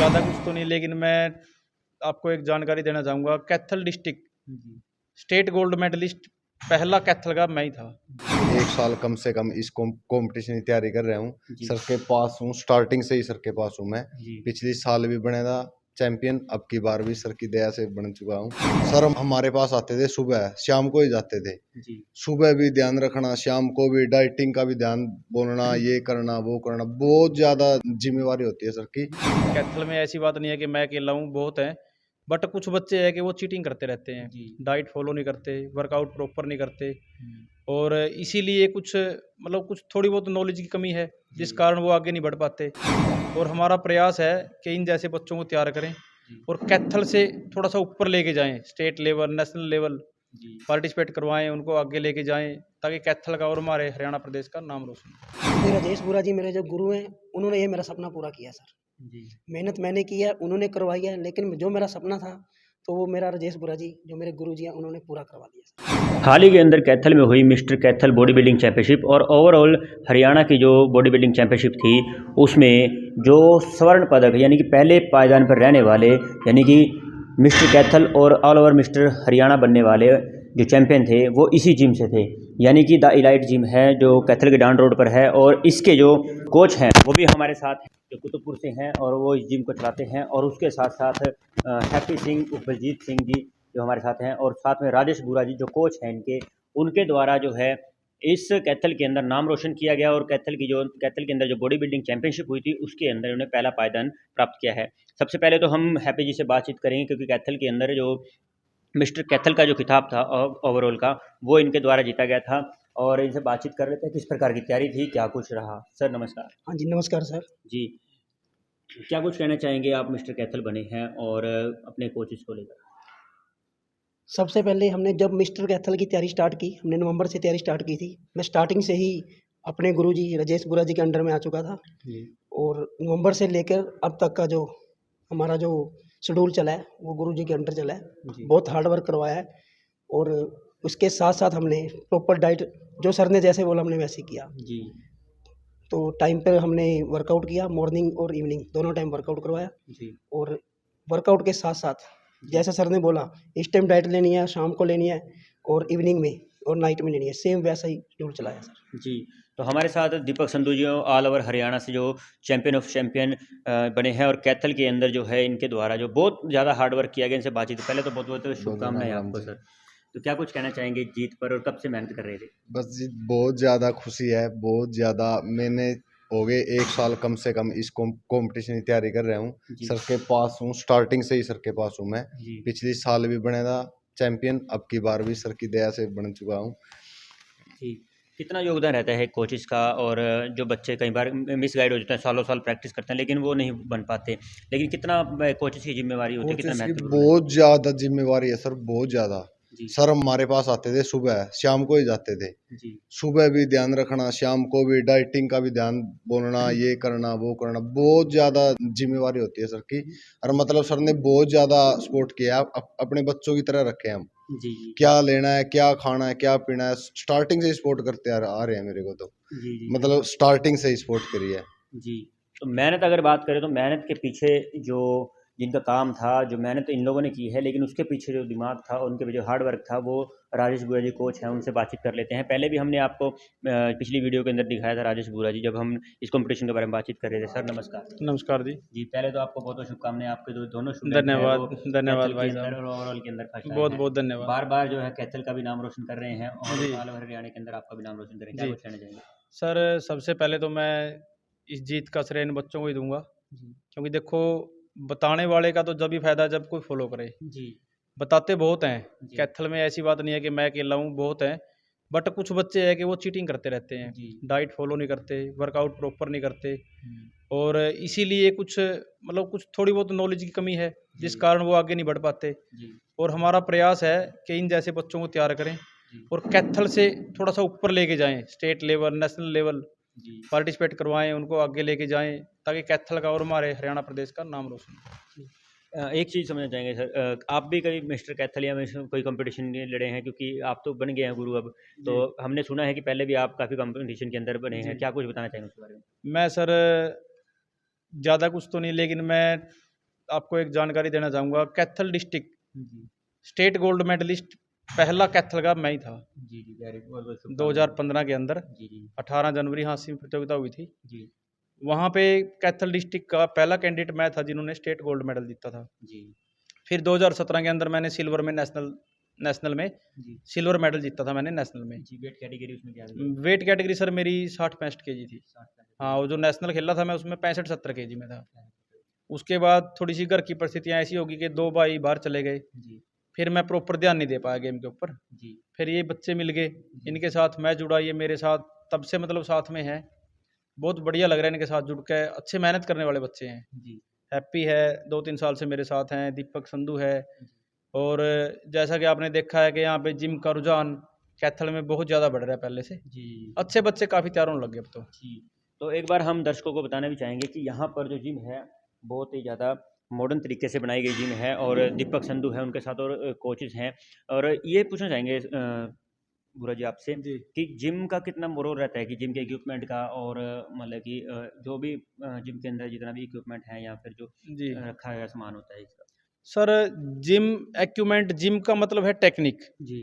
ज़्यादा कुछ तो नहीं, लेकिन मैं आपको एक जानकारी देना चाहूँगा। कैथल डिस्ट्रिक्ट जी, स्टेट गोल्ड मेडलिस्ट पहला कैथल का मैं ही था। एक साल कम से कम इस कंपटीशन की तैयारी कर रहा हूँ। जी, सर के पास हूँ, स्टार्टिंग से ही सर के पास हूँ मैं। जी, पिछली साल भी बने था चैंपियन, अब की बार भी सर की दया से बन चुका हूँ। सर हमारे पास आते थे सुबह, शाम को ही जाते थे। जी, सुबह भी ध्यान रखना, शाम को भी डाइटिंग का भी ध्यान, बोलना ये करना वो करना, बहुत ज्यादा जिम्मेवारी होती है सर की। कैथल में ऐसी बात नहीं है कि मैं अकेला हूँ, बहुत हैं। बट कुछ बच्चे हैं कि वो चीटिंग करते रहते हैं, जी, डाइट फॉलो नहीं करते, वर्कआउट प्रॉपर नहीं करते, हुँ, और इसीलिए कुछ मतलब कुछ थोड़ी बहुत नॉलेज की कमी है, जिस जी, कारण वो आगे नहीं बढ़ पाते। और हमारा प्रयास है कि इन जैसे बच्चों को तैयार करें जी, और कैथल से थोड़ा सा ऊपर लेके जाएं, स्टेट लेवल, नेशनल लेवल जी। पार्टिसिपेट करवाएं, उनको आगे लेके जाएं, ताकि कैथल का और हमारे हरियाणा प्रदेश का नाम रोशन हो। क्योंकि राजेश बुरा जी मेरे जो गुरु हैं, उन्होंने ये मेरा सपना पूरा किया सर। जी, मेहनत मैंने की है, उन्होंने करवाई है, लेकिन जो मेरा सपना था, तो वो मेरा राजेश बुरा जी, जो मेरे गुरु जी हैं, उन्होंने पूरा करवा दिया सर। हाल ही के अंदर कैथल में हुई mister Kaithal body building championship और ओवरऑल हरियाणा की जो बॉडी बिल्डिंग चैंपियनशिप थी, उसमें जो स्वर्ण पदक यानी कि पहले पायदान पर रहने वाले यानी कि मिस्टर कैथल और ऑल ओवर मिस्टर हरियाणा बनने वाले जो चैंपियन थे वो इसी जिम से थे, यानी कि द इलाइट जिम है जो कैथल के डाउन रोड पर है। और इसके जो कोच हैं वो भी हमारे साथ हैं, जो कुतुबपुर से हैं और वो इस जिम को चलाते हैं। और उसके साथ साथ हैप्पी सिंह उर्फ बलजीत सिंह जी जो हमारे साथ हैं, और साथ में राजेश बुरा जी जो कोच हैं इनके, उनके द्वारा जो है इस कैथल के अंदर नाम रोशन किया गया। और कैथल के अंदर जो बॉडी बिल्डिंग चैंपियनशिप हुई थी उसके अंदर उन्हें पहला पायदान प्राप्त किया है। सबसे पहले तो हम हैप्पी जी से बातचीत करेंगे, क्योंकि कैथल के अंदर जो मिस्टर कैथल का जो खिताब था ओवरऑल का, वो इनके द्वारा जीता गया था। और इनसे बातचीत कर लेते हैं किस प्रकार की तैयारी थी, क्या कुछ रहा। सर नमस्कार। हाँ जी, नमस्कार सर। जी, क्या कुछ कहना चाहेंगे, आप मिस्टर कैथल बने हैं और अपने कोचेस को लेकर। सबसे पहले हमने जब मिस्टर कैथल की तैयारी स्टार्ट की, हमने नवंबर से तैयारी स्टार्ट की थी। मैं स्टार्टिंग से ही अपने गुरु जी राजेश बुरा जी के अंडर में आ चुका था, जी, और नवंबर से लेकर अब तक का जो हमारा जो शेड्यूल चला है, वो गुरु जी के अंडर चला है। जी, बहुत हार्ड वर्क करवाया है, और उसके साथ साथ हमने प्रॉपर डाइट, जो सर ने जैसे बोला हमने वैसे किया। जी, तो टाइम पर हमने वर्कआउट किया, मॉर्निंग और इवनिंग दोनों टाइम वर्कआउट करवाया। जी, और वर्कआउट के साथ साथ जी, जैसे सर ने बोला, इस टाइम डाइट लेनी है, शाम को लेनी है, और इवनिंग में और नाइट में लेनी है, सेम वैसा ही शेड्यूल चलाया सर। जी। तो हमारे साथ दीपक संधू जी ऑल ओवर हरियाणा से जो चैंपियन ऑफ चैंपियन बने हैं, और कैथल के अंदर जो है इनके द्वारा जो बहुत ज़्यादा हार्ड वर्क किया गया। इनसे बातचीत पहले तो बहुत बहुत शुभकामनाएं राम आपको जी। सर। तो क्या कुछ कहना चाहेंगे जीत पर, और कब से मेहनत कर रहे थे। बस जी बहुत ज़्यादा खुशी है, बहुत ज़्यादा। मैंने हो गए एक साल कम से कम इस कंपटीशन की तैयारी कर रहा हूँ। जी, सर के पास हूँ, स्टार्टिंग से ही सर के पास हूँ मैं। जी, पिछली साल भी बने था चैंपियन, अब की बार भी सर की दया से बन चुका हूँ। जी। कितना योगदान रहता है कोचेस का, और जो बच्चे कई बार मिस गाइड हो जाते हैं, सालों साल प्रैक्टिस करते हैं लेकिन वो नहीं बन पाते, लेकिन कितना कोचेस की जिम्मेवारी होती है, कितना कोचेस की महत्वपूर्ण है। बहुत ज़्यादा जिम्मेवारी है सर, बहुत ज़्यादा। जी, सर हमारे पास आते थे सुबह, शाम को ही जाते थे। जी, सुबह भी ध्यान रखना, शाम को भी डाइटिंग का भी ध्यान, बोलना ये करना वो करना, बहुत ज़्यादा जिम्मेवारी होती है सर की। और मतलब सर ने बहुत ज़्यादा सपोर्ट किया है, अपने बच्चों की तरह रखे हैं हम। जी, जी, क्या लेना है, क्या खाना है, क्या पीना है, स्टार्टिंग से ही सपोर्ट करते आ रहे हैं मेरे को तो। जी, जी, मतलब स्टार्टिंग से ही सपोर्ट करी है। जी। तो मेहनत अगर बात करें तो मेहनत के पीछे जो जिनका काम था, जो मेहनत इन लोगों ने की है, लेकिन उसके पीछे जो दिमाग था, उनके पीछे जो हार्ड वर्क था, वो राजेश बुरा जी कोच हैं, उनसे बातचीत कर लेते हैं। पहले भी हमने आपको पिछली वीडियो के अंदर दिखाया था राजेश बुरा जी, जब हम इस कॉम्पिटिशन के बारे में बातचीत कर रहे थे। सर नमस्कार। नमस्कार जी। जी, पहले तो आपको बहुत-बहुत शुभकामनाएँ, आपके जो दोनों स्टूडेंट हैं वो धन्यवाद, धन्यवाद कैथल के भाई अंदर साहब। और ओवरऑल के अंदर फर्स्ट आए बहुत हैं। बहुत धन्यवाद। बार-बार जो है कैथल का भी नाम रोशन कर रहे हैं, और जी, ऑल ओवर हरियाणा के अंदर आपका भी नाम रोशन करें। क्या जी। कुछ कहना चाहेंगे? सर सबसे पहले तो मैं इस जीत का श्रेय इन बच्चों को ही दूंगा, जी, क्योंकि देखो, बताने वाले का तो जब ही फायदा है जब कोई फॉलो करे। जी, बताते बहुत हैं, जी, कैथल में ऐसी बात नहीं है कि मैं अकेला हूँ, बहुत हैं। बट कुछ बच्चे हैं कि वो चीटिंग करते रहते हैं, जी। डाइट फॉलो नहीं करते, वर्कआउट प्रॉपर नहीं करते, हुँ, और इसीलिए कुछ मतलब कुछ थोड़ी बहुत नॉलेज की कमी है, जिस जी, कारण वो आगे नहीं बढ़ पाते। जी, और हमारा प्रयास है कि इन जैसे बच्चों को तैयार करें जी, और कैथल से थोड़ा सा ऊपर लेके जाएं, स्टेट लेवल, नेशनल लेवल जी। पार्टिसिपेट करवाएं, उनको आगे लेके जाएं, ताकि कैथल का और हमारे हरियाणा प्रदेश का नाम रोशन हो। एक चीज़ समझना चाहेंगे सर, आप भी कभी मिस्टर कैथल या मिस्टर कोई कॉम्पिटिशन में लड़े हैं, क्योंकि आप तो बन गए हैं गुरु अब, तो जी, हमने सुना है कि पहले भी आप काफ़ी कॉम्पिटिशन के अंदर बने हैं। जी। क्या कुछ बताना चाहेंगे उसके बारे में? मैं सर ज़्यादा कुछ तो नहीं, लेकिन मैं आपको एक जानकारी देना चाहूँगा, कैथल डिस्ट्रिक्ट जी स्टेट गोल्ड मेडलिस्ट पहला कैथल का मैं ही था जी जी वेरी गुड 2015 के अंदर। जी जी 18 जनवरी हासिल प्रतियोगिता हुई थी, जी वहाँ पे कैथल डिस्ट्रिक्ट का पहला कैंडिडेट मैं था जिन्होंने स्टेट गोल्ड मेडल जीता था। जी फिर 2017 के अंदर मैंने सिल्वर में नेशनल नेशनल में जी सिल्वर मेडल जीता था मैंने नेशनल में। जी वेट कैटेगरी उसमें क्या वेट कैटेगरी सर मेरी 60-65 केजी थी। हाँ, वो जो नेशनल खेला था मैं उसमें 65-70 केजी में था। उसके बाद थोड़ी सी घर की परिस्थितियाँ ऐसी होगी कि 2 भाई बाहर चले गए, जी फिर मैं प्रॉपर ध्यान नहीं दे पाया गेम के ऊपर। जी फिर ये बच्चे मिल गए, इनके साथ मैं जुड़ा, ये मेरे साथ तब से मतलब साथ में हैं। बहुत बढ़िया लग रहा है इनके साथ जुड़ के, अच्छे मेहनत करने वाले बच्चे हैं। जी हैप्पी है 2-3 साल से मेरे साथ हैं, दीपक संधू है। और जैसा कि आपने देखा है कि यहाँ पे जिम का रुझान कैथल में बहुत ज़्यादा बढ़ रहा है पहले से। जी अच्छे बच्चे काफ़ी तैयार होने लग गए अब तो। जी। तो एक बार हम दर्शकों को बताना भी चाहेंगे कि यहाँ पर जो जिम है बहुत ही ज़्यादा मॉडर्न तरीके से बनाई गई जिम है और दीपक संधू है उनके साथ और कोचेज़ हैं। और ये पूछना चाहेंगे बुरा जी आपसे जी कि जिम का कितना रोल रहता है कि जिम के इक्विपमेंट का और मतलब कि जो भी जिम के अंदर जितना भी इक्विपमेंट है या फिर जो जी रखा गया सामान होता है इसका। सर, जिम इक्विपमेंट, जिम का मतलब है टेक्निक। जी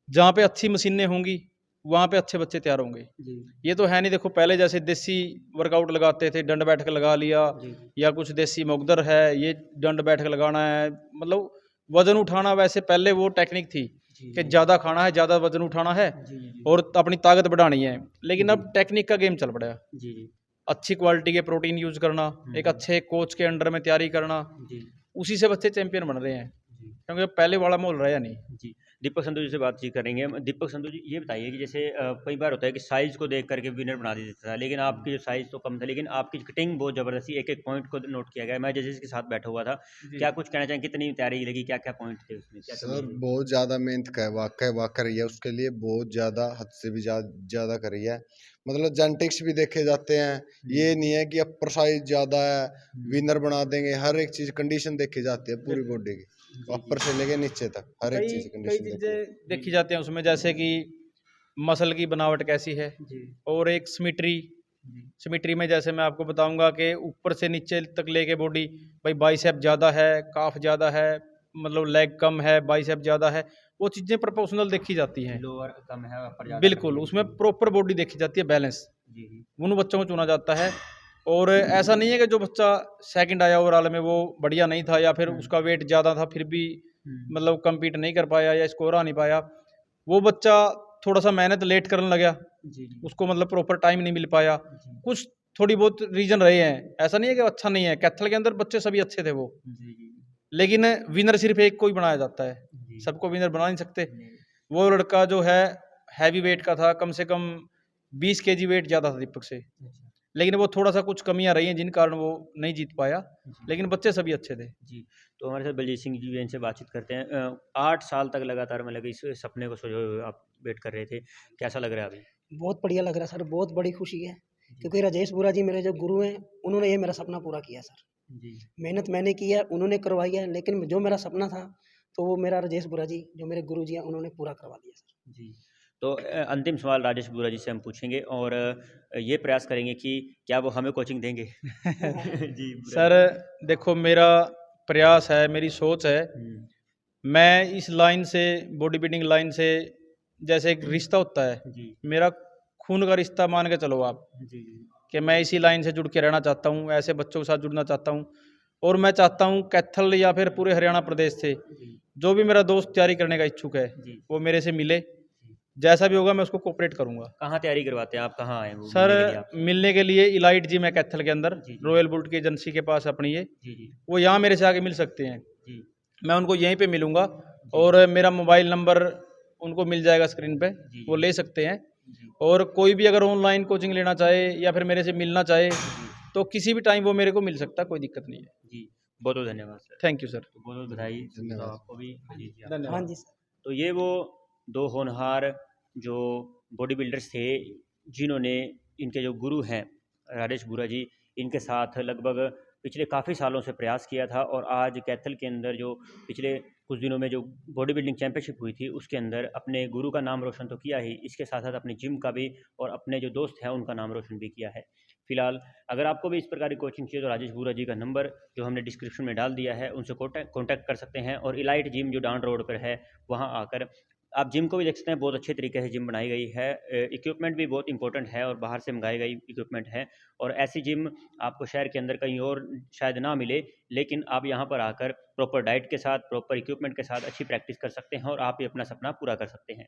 जहाँ पे अच्छी मशीनें होंगी वहाँ पे अच्छे बच्चे तैयार होंगे। जी ये तो है नहीं, देखो पहले जैसे देसी वर्कआउट लगाते थे, डंड बैठक लगा लिया, जी या कुछ देसी मुकद्दर है, ये डंड बैठक लगाना है, मतलब वजन उठाना। वैसे पहले वो टेक्निक थी जी कि ज़्यादा खाना है, ज़्यादा वजन उठाना है जी जी और अपनी ताकत बढ़ानी है। लेकिन अब टेक्निक का गेम चल पड़ा है। जी जी अच्छी क्वालिटी के प्रोटीन यूज़ करना, एक अच्छे कोच के अंडर में तैयारी करना, जी उसी से बच्चे चैंपियन बन रहे हैं, जी क्योंकि अब पहले वाला माहौल रहा नहीं। जी। दीपक संधू जी से बातचीत करेंगे हम। दीपक संधू जी ये बताइए कि जैसे कई बार होता है कि साइज़ को देख करके विनर बना दिया जाता है, लेकिन आपकी जो साइज़ तो कम था लेकिन आपकी कटिंग बहुत ज़बरदस्ती एक-एक पॉइंट को नोट किया गया। मैं जैसे इसके साथ बैठा हुआ था, जी क्या कुछ कहना चाहेंगे कितनी तैयारी लगी, क्या-क्या पॉइंट थे उसमें? क्या कमी सर रही? बहुत ज़्यादा मेहनत कहवा करी है उसके लिए, बहुत ज़्यादा, हद से भी ज़्यादा करी है। मतलब जेनेटिक्स भी देखे जाते हैं, ये नहीं है कि अपर साइज ज़्यादा है विनर बना देंगे। हर एक चीज़ कंडीशन देखी जाती है पूरी बॉडी की, अपर से लेके नीचे तक हर एक कई चीज़ कई कंडीशन देखी जाती चीज़ें देखी जाती हैं उसमें, जैसे कि मसल की बनावट कैसी है, जी और एक सिमेट्री। जी सिमेट्री में जैसे मैं आपको बताऊंगा कि ऊपर से नीचे तक लेके बॉडी, भाई बाइसेप ज़्यादा है, काफ ज़्यादा है, मतलब लेग कम है, बाइसेप ज़्यादा है, वो चीज़ें प्रोपोर्शनल देखी जाती हैं। लोअर कम है, अपर ज़्यादा बिल्कुल, कम है। उसमें प्रॉपर बॉडी देखी जाती है, बैलेंस। जी जी उन बच्चों को चुना जाता है। और ऐसा नहीं है कि जो बच्चा सेकंड आया ओवरऑल में वो बढ़िया नहीं था, या फिर उसका वेट ज़्यादा था फिर भी मतलब कम्पीट नहीं कर पाया या स्कोर आ नहीं पाया। वो बच्चा थोड़ा सा मेहनत लेट करने लगा, जी जी उसको मतलब प्रॉपर टाइम नहीं मिल पाया, जी कुछ थोड़ी बहुत रीज़न रहे हैं। ऐसा नहीं है कि अच्छा नहीं है, कैथल के अंदर बच्चे सभी अच्छे थे वो, जी जी लेकिन विनर सिर्फ एक को ही बनाया जाता है, जी सबको विनर बना नहीं सकते। नहीं, वो लड़का जो है हैवी वेट का था, कम से कम 20 केजी वेट ज़्यादा था दीपक से, अच्छा लेकिन वो थोड़ा-सा कुछ कमियाँ रही हैं जिन कारण वो नहीं जीत पाया, जी लेकिन बच्चे सभी अच्छे थे। जी। तो हमारे साथ बलजीत सिंह जी इनसे बातचीत करते हैं। 8 साल तक लगातार मतलब इस सपने को संजोए हुए आप वेट कर रहे थे। कैसा लग रहा है अभी? बहुत बढ़िया लग रहा है सर, बहुत बड़ी खुशी है, क्योंकि राजेश बुरा जी मेरे जो गुरु हैं, उन्होंने ये मेरा सपना पूरा किया सर। जी, मेहनत मैंने की है, उन्होंने करवाई है, लेकिन जो मेरा सपना था, तो वो मेरा राजेश बुरा जी, जो मेरे गुरु जी हैं, उन्होंने पूरा करवा दिया सर। जी। तो अंतिम सवाल राजेश बुरा जी से हम पूछेंगे और ये प्रयास करेंगे कि क्या वो हमें कोचिंग देंगे? जी, बुरा सर जी। देखो, मेरा प्रयास है, मेरी सोच है, हुँ, मैं इस लाइन से, बॉडी बिल्डिंग लाइन से, जैसे एक रिश्ता होता है, जी, मेरा खून का रिश्ता मान के चलो आप, जी, जी, कि मैं इसी लाइन से जुड़ के रहना चाहता हूँ, ऐसे बच्चों के साथ जुड़ना चाहता हूँ। और मैं चाहता हूँ कैथल या फिर पूरे हरियाणा प्रदेश से जी, जो भी मेरा दोस्त तैयारी करने का इच्छुक है, जी, वो मेरे से मिले। जी। जैसा भी होगा मैं उसको कोऑपरेट करूँगा। कहाँ तैयारी करवाते हैं आप? कहाँ आए वो सर, मिलने के लिए आपसे? मिलने के लिए इलाइट जिम है कैथल के अंदर, जी, जी, रॉयल बुल्ट की एजेंसी के पास अपनी ये, जी, जी, वो यहाँ मेरे से आके मिल सकते हैं। जी, मैं उनको यहीं पे मिलूँगा, जी, और मेरा मोबाइल नंबर उनको मिल जाएगा स्क्रीन पे, जी, वो जी, ले सकते हैं। जी, और कोई भी अगर ऑनलाइन कोचिंग लेना चाहे या फिर मेरे से मिलना चाहे, जी, तो किसी भी टाइम वो मेरे को मिल सकता है, कोई दिक्कत नहीं है। जी। बहुत-बहुत धन्यवाद सर। Thank you sir. तो बहुत-बहुत बधाई संजू साहब धन्यवाद। आपको भी, बलजीत जी आपको। हाँ धन्यवाद। जी सर। तो ये वो 2 होनहार जो बॉडी बिल्डर्स थे, जिन्होंने इनके जो गुरु हैं राजेश बुरा जी, इनके साथ लगभग पिछले काफ़ी सालों से प्रयास किया था और आज कैथल के अंदर जो पिछले कुछ दिनों में जो बॉडी बिल्डिंग चैंपियनशिप हुई थी उसके अंदर अपने गुरु का नाम रोशन तो किया ही, इसके साथ साथ अपने जिम का भी और अपने जो दोस्त हैं उनका नाम रोशन भी किया है। फिलहाल अगर आपको भी इस प्रकार की कोचिंग चाहिए तो राजेश बुरा जी का नंबर जो हमने डिस्क्रिप्शन में डाल दिया है उनसे कॉन्टैक्ट कर सकते हैं। और इलाइट जिम जो डाउन रोड पर है वहाँ आकर आप जिम को भी देख सकते हैं, बहुत अच्छे तरीके से जिम बनाई गई है। इक्विपमेंट भी बहुत इंपॉर्टेंट है और बाहर से मंगाई गई इक्विपमेंट है। और ऐसी जिम आपको शहर के अंदर कहीं और शायद ना मिले, लेकिन आप यहाँ पर आकर प्रॉपर डाइट के साथ, प्रॉपर इक्विपमेंट के साथ अच्छी प्रैक्टिस कर सकते हैं और आप ये अपना सपना पूरा कर सकते हैं।